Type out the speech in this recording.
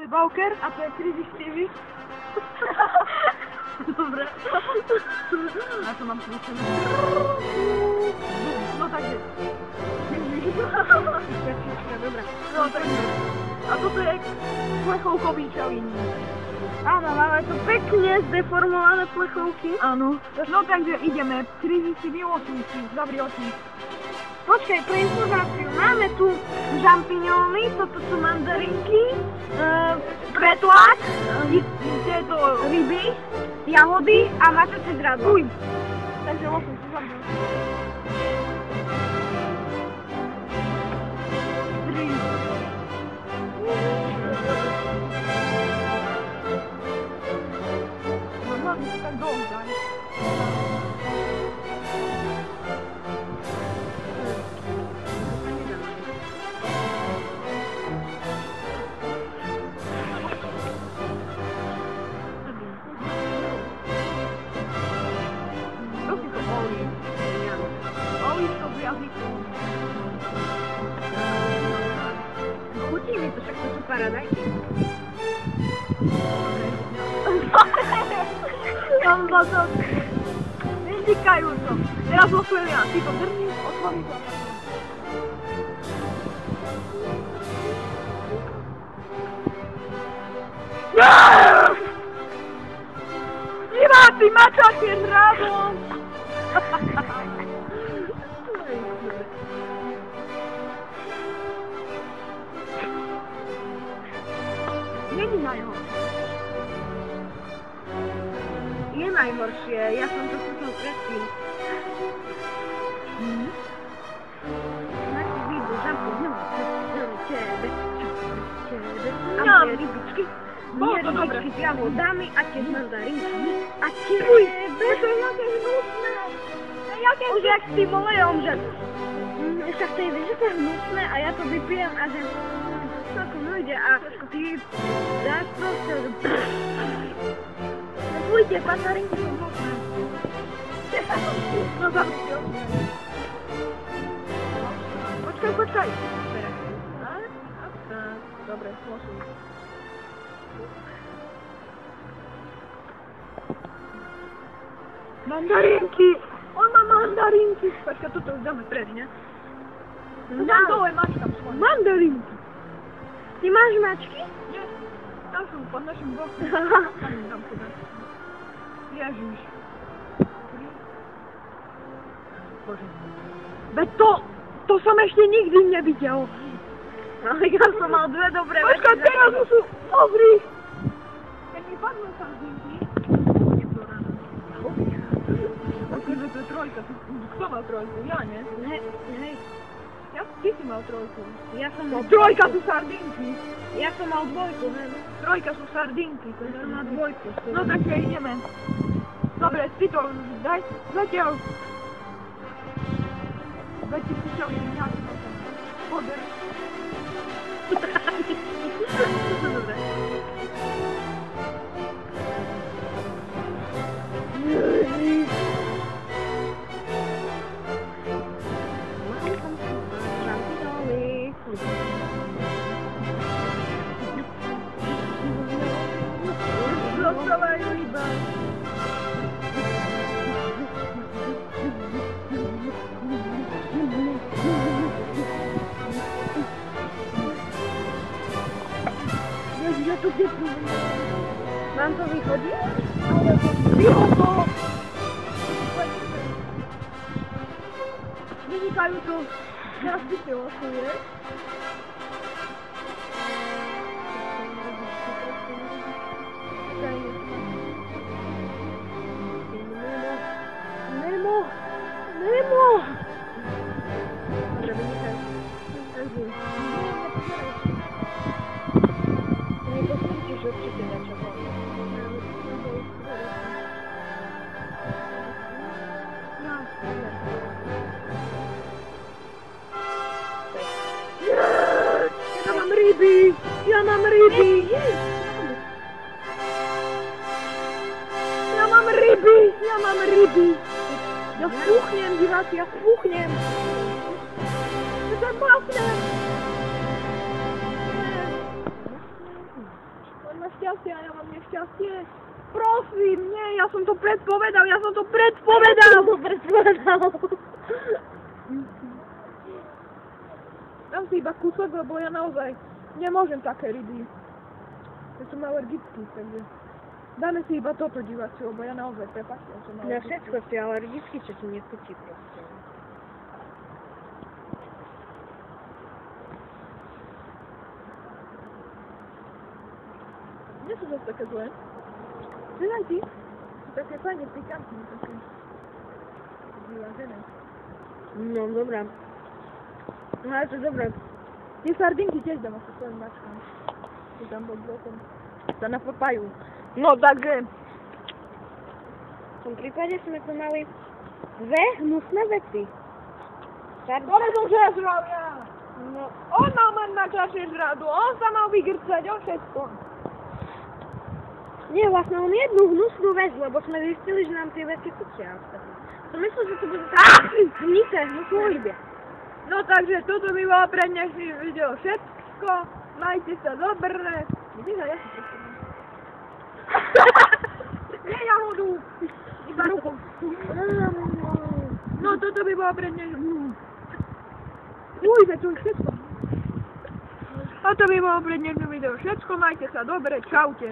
Bowker, a to je Crazy Stevie. Dobre. A to mám slušené. No takže. Dobre. No takže. A toto je plechovkový čavín. Áno, máme tu pekne zdeformované plechovky. Áno. No takže ideme. Crazy Stevie, osuj si, zavri oči. Počkaj, pre informáciu, máme tu žampiňóny, toto sú mandarinky, kretlák, Tieto ryby, jahody a mačacie zradlo. Uj. Takže osuj si, zavri oči. 3. Mama, tak dole daj. Chutí mi to, však to sú paradajky. Tam za to. Vynikajúco. Teraz losujem ja. Ty to drníš, otvorí to. Diváci, mačacie zradlo! Není najhoršie. Je najhoršie, ja som to skúšal predtým. Máte vidú, žampu, tebe. A moje rybičky. Moje rybičky s jahodami a tie mandarinky. A tebe. To je jaké hnusné. Už jak s tým olejom, že však to je, že to je hnusné a ja to vypijem a že celkom ujde a ty dáš proste, že ujde, mandarinky sú hnusné. No zavri si oči. Počkaj. Dobre, losuj. Mandarinky! On má mandarinky! Počkaj, toto už dáme preč, ne? No tam dole mačkam svoj. Mandarinky! Ty máš mačky? Nie, tam sú pod našim bokom. Tam teda. Ježiš. Bože. Veď to som ešte nikdy nevidel. Ale ja som mal dve dobré veci. Počkaj, teraz už sú dobrý. Keď mi padnú sardinky. Akože to je trojka. Kto mal trojku? Ja, nie? Hej. Ty si mal trojku. Ja som mal Trojka sú sardinky. Ja som mal dvojku, hej. Trojka sú sardinky. Ja som mal dvojku. No takže ideme. Dobre, ty to už daj. Zatiaľ. Veď ty si čo, nejaký poder. Dobre. Rozprávajú iba. Ja tu kde mám to vychodiť? Vyhodo! Vynikajúco. Teraz ty si osuješ. Nemo! Dobre, vynikaj. Nie posłuchajcie się odczytania czego. Ja mam ryby! Ja mam ryby! Ja spuchniem, diváci, ja spuchnem! To je mocné! šťastie a ja mám nešťastie. Prosím, nie, ja som to predpovedal, Dám si iba kúsok, lebo ja naozaj nemôžem také ryby. Ja som alergický, takže dáme si iba toto, diváci, lebo ja naozaj prepáčte, ja som Na alergický. všetko si alergický, čo ti nechutí proste. Nie sú zase také zlé. Pridaj ty. Sú také fajne pikantné, také vyvážené. No, dobrá. No, ale to je dobré. Tie sardinky tiež dám ako svojim mačkám. Tu tam pod blokom sa napapajú. No, takže... V tom prípade sme tu mali dve hnusné veci. Ktoré som žral ja? No, On mal mať na čaše žradu, on sa mal vygrcať, on všetko. nie, vlastne on jednu hnusnú vec, lebo sme zistili, že nám tie veci chutia. Som myslel, že to bude také hnité, hnusné ryby. No takže toto by bolo pre dnešný video všetko. Majte sa dobre. Vidíš, ja si to chcem. Nie jahodu, iba ruku. No toto by bolo pre dnešný... Uj, veď už všetko. Toto by bolo pre dnešný video všetko. Majte sa dobre, čaute.